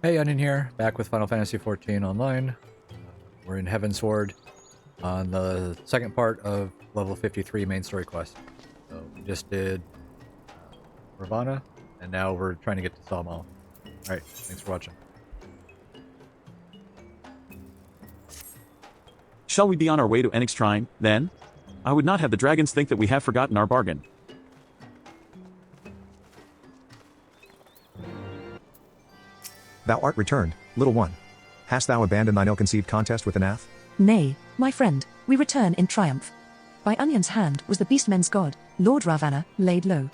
Hey, Onion here, back with Final Fantasy XIV Online. We're in Heavensward on the second part of level 53 main story quest. So we just did Ravana, and now we're trying to get to Salmal. Alright, thanks for watching. Shall we be on our way to Enix Shrine, then? I would not have the dragons think that we have forgotten our bargain. Thou art returned, little one. Hast thou abandoned thine ill-conceived contest with Anath? Nay, my friend, we return in triumph. By Onion's hand was the beastmen's god, Lord Ravana, laid low.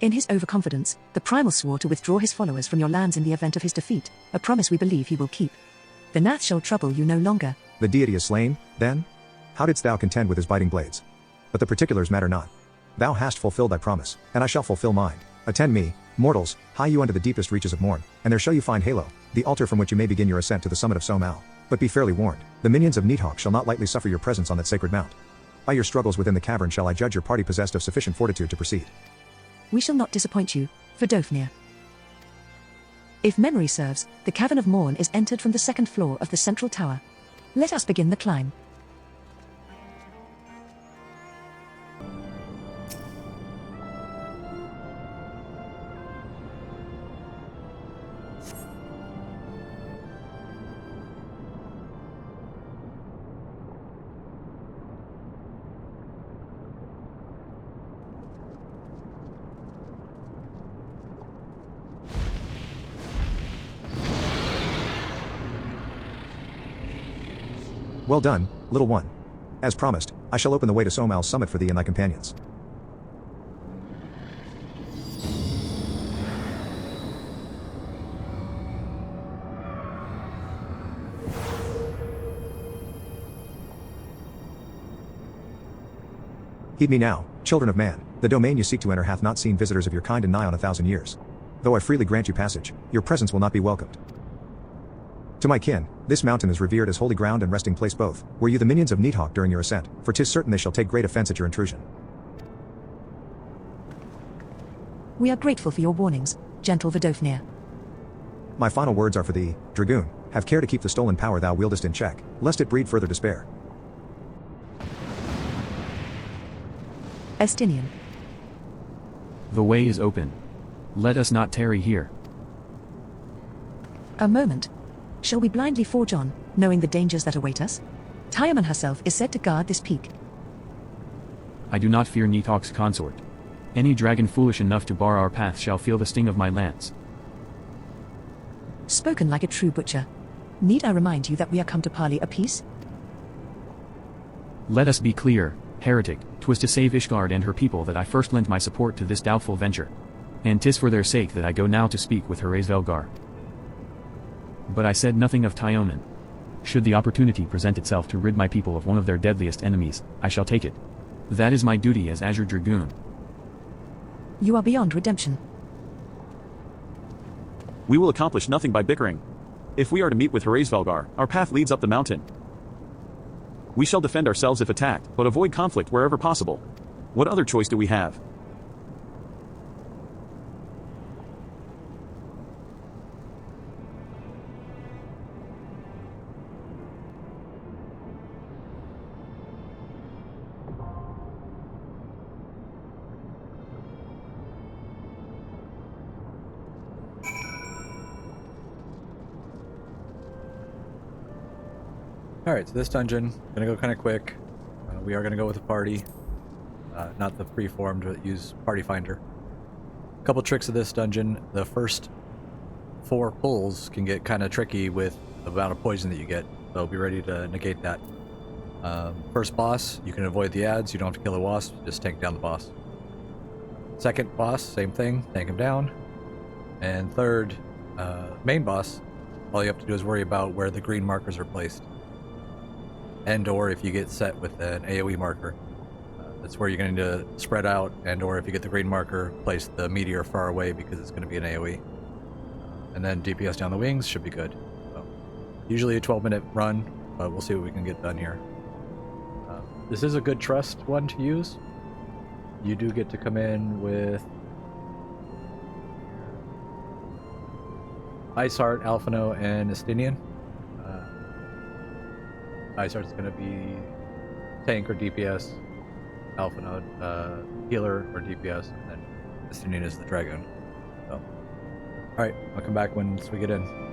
In his overconfidence, the Primal swore to withdraw his followers from your lands in the event of his defeat, a promise we believe he will keep. The Nath shall trouble you no longer. The deity is slain, then? How didst thou contend with his biting blades? But the particulars matter not. Thou hast fulfilled thy promise, and I shall fulfill mine. Attend me, mortals, hie you unto the deepest reaches of morn, and there shall you find Halo, the altar from which you may begin your ascent to the summit of Somal. But be fairly warned, the minions of Needhawk shall not lightly suffer your presence on that sacred mount. By your struggles within the cavern shall I judge your party possessed of sufficient fortitude to proceed. We shall not disappoint you, Verdofnir. If memory serves, the Cavern of Morn is entered from the second floor of the central tower. Let us begin the climb. Well done, little one. As promised, I shall open the way to Somal's summit for thee and thy companions. Heed me now, children of man, the domain you seek to enter hath not seen visitors of your kind and nigh on 1,000 years. Though I freely grant you passage, your presence will not be welcomed. To my kin, this mountain is revered as holy ground and resting place both, were you the minions of Needhawk during your ascent, for 'tis certain they shall take great offense at your intrusion. We are grateful for your warnings, gentle Verdofnir. My final words are for thee, Dragoon, have care to keep the stolen power thou wieldest in check, lest it breed further despair. Estinian. The way is open. Let us not tarry here. A moment. Shall we blindly forge on, knowing the dangers that await us? Tyaman herself is said to guard this peak. I do not fear Needhawk's consort. Any dragon foolish enough to bar our path shall feel the sting of my lance. Spoken like a true butcher. Need I remind you that we are come to parley a peace? Let us be clear, heretic, 'twas to save Ishgard and her people that I first lent my support to this doubtful venture. And 'tis for their sake that I go now to speak with Velgar. But I said nothing of Tyoman. Should the opportunity present itself to rid my people of one of their deadliest enemies, I shall take it. That is my duty as Azure Dragoon. You are beyond redemption. We will accomplish nothing by bickering. If we are to meet with Velgar, our path leads up the mountain. We shall defend ourselves if attacked, but avoid conflict wherever possible. What other choice do we have? Alright, so this dungeon, gonna go kind of quick. We are gonna go with a party. Not the preformed, but use Party Finder. A couple tricks of this dungeon. The first 4 pulls can get kind of tricky with the amount of poison that you get, so be ready to negate that. First boss, you can avoid the ads, you don't have to kill the wasp, just tank down the boss. Second boss, same thing, tank him down. And third, main boss, all you have to do is worry about where the green markers are placed. And or if you get set with an AoE marker. That's where you're going to spread out, and or if you get the green marker, place the meteor far away because it's going to be an AoE. And then DPS down the wings should be good. So, usually a 12-minute run, but we'll see what we can get done here. This is a good trust one to use. You do get to come in with Iceheart, Alphino, and Estinian. Iceheart's going to be tank or DPS. Alphino, healer or DPS, and then Estinian is the Dragoon. So, alright, I'll come back once we get in.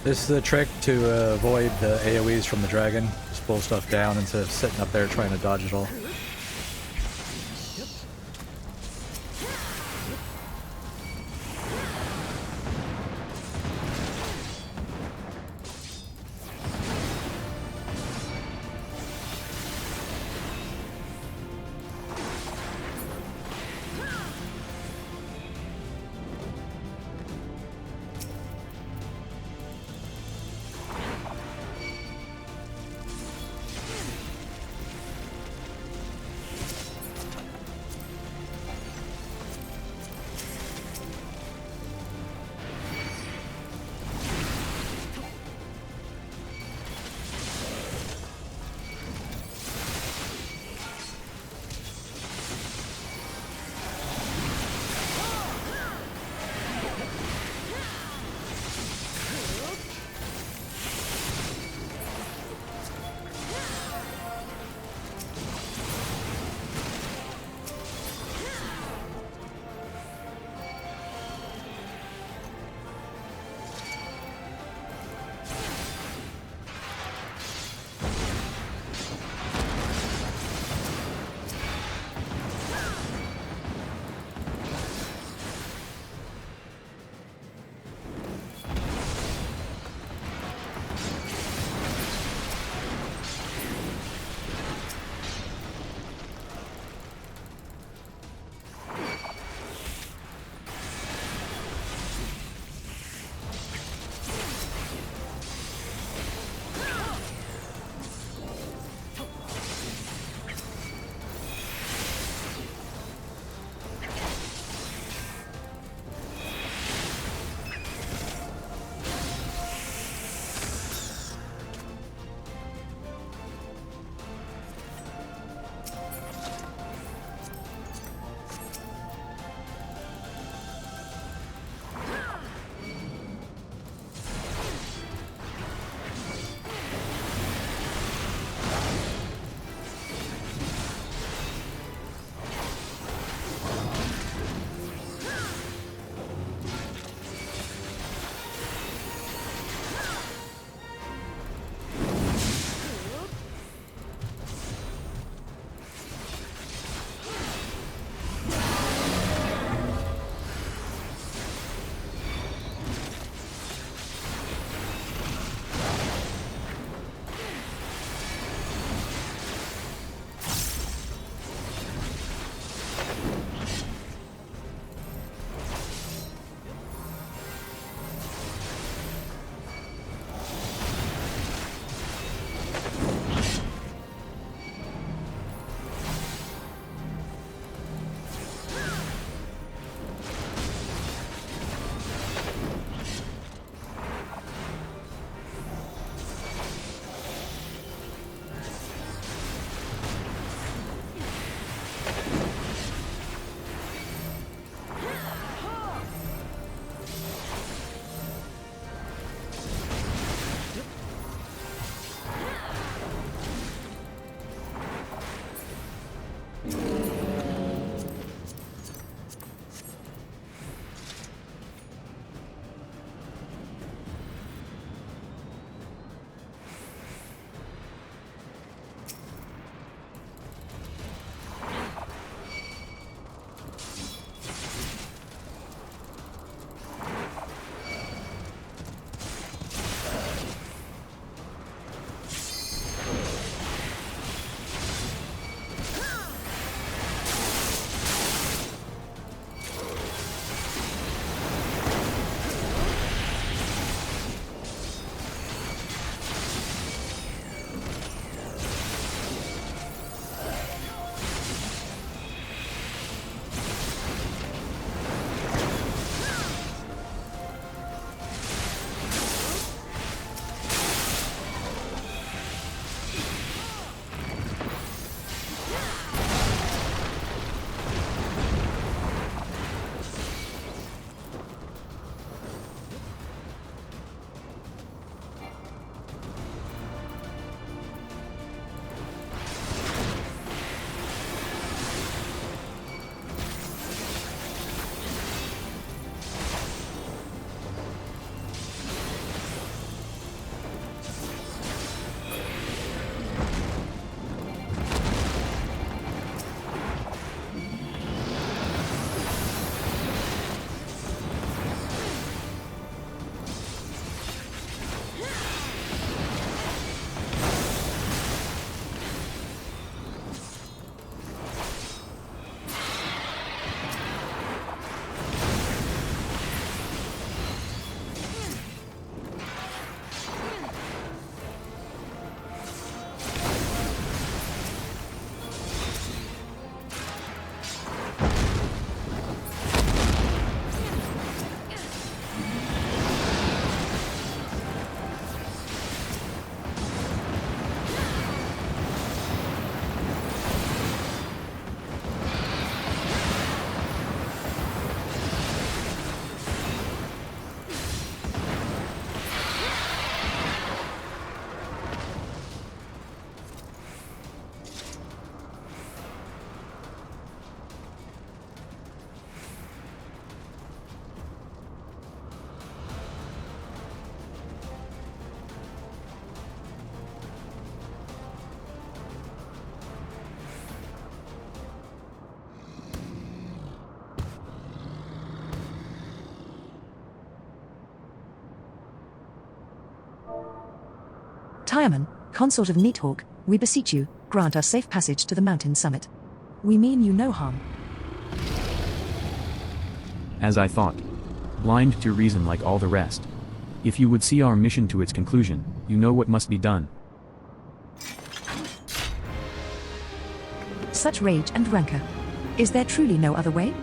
This is a trick to avoid the AoEs from the dragon. Just pull stuff down instead of sitting up there trying to dodge it all. Tiaman, consort of Neathawk, we beseech you, grant us safe passage to the mountain summit. We mean you no harm. As I thought. Blind to reason like all the rest. If you would see our mission to its conclusion, you know what must be done. Such rage and rancor. Is there truly no other way?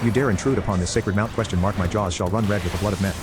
You dare intrude upon this sacred mount? My jaws shall run red with the blood of men.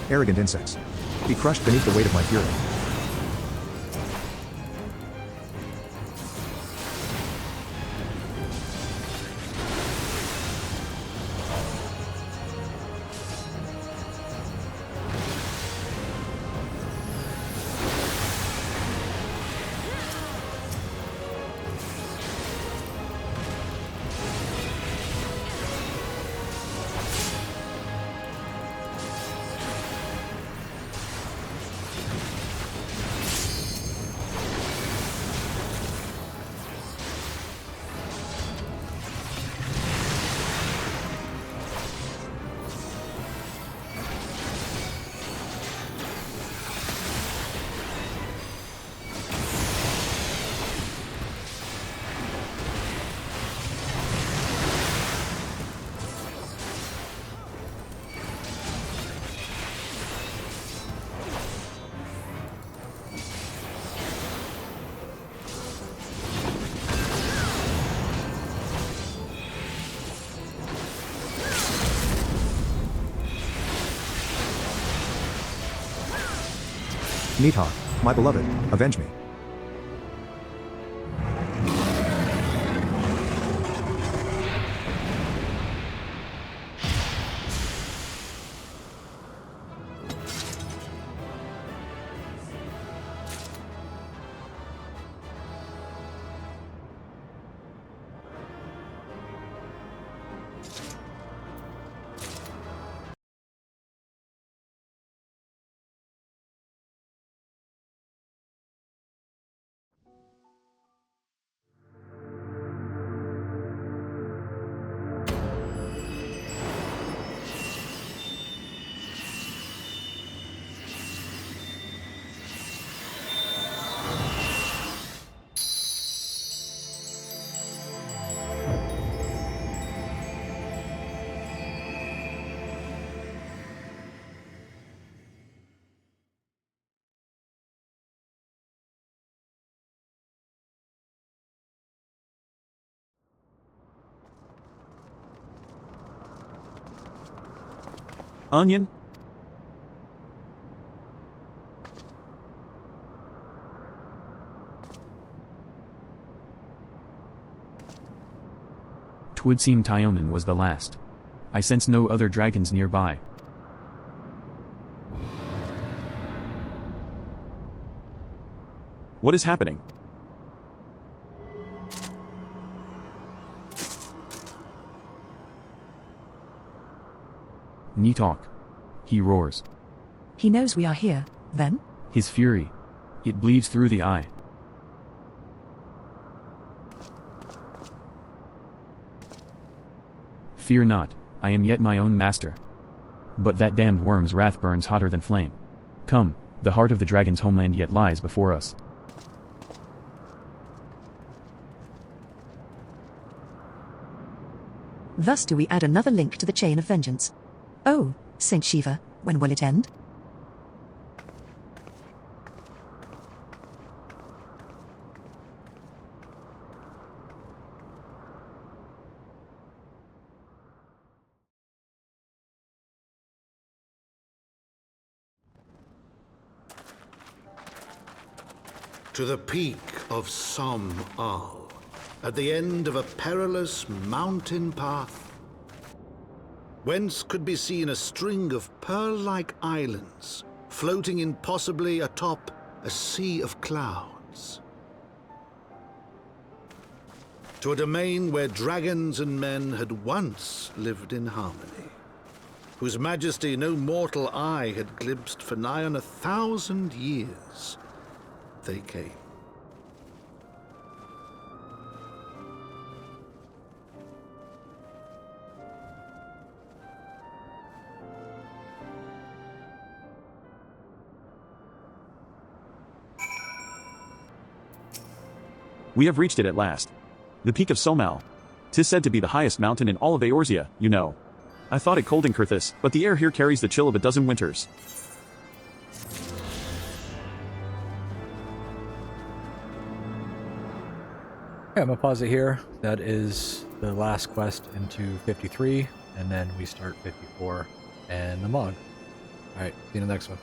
Arrogant insects. Be crushed beneath the weight of my fury. Neathawk, my beloved, avenge me. Onion? Twould seem Tyomen was the last. I sense no other dragons nearby. What is happening? Neathawk. He roars. He knows we are here, then? His fury. It bleeds through the eye. Fear not, I am yet my own master. But that damned worm's wrath burns hotter than flame. Come, the heart of the dragon's homeland yet lies before us. Thus do we add another link to the chain of vengeance. Oh, Saint Shiva, when will it end? To the peak of Sohm, at the end of a perilous mountain path, whence could be seen a string of pearl-like islands floating impossibly atop a sea of clouds. To a domain where dragons and men had once lived in harmony, whose majesty no mortal eye had glimpsed for nigh on 1,000 years, they came. We have reached it at last. The peak of Sohm. 'Tis said to be the highest mountain in all of Eorzea, you know. I thought it cold in Kurthis, but the air here carries the chill of a dozen winters. Okay, I'm gonna pause it here. That is the last quest into 53, and then we start 54 and the Mog. Alright, see you in the next one.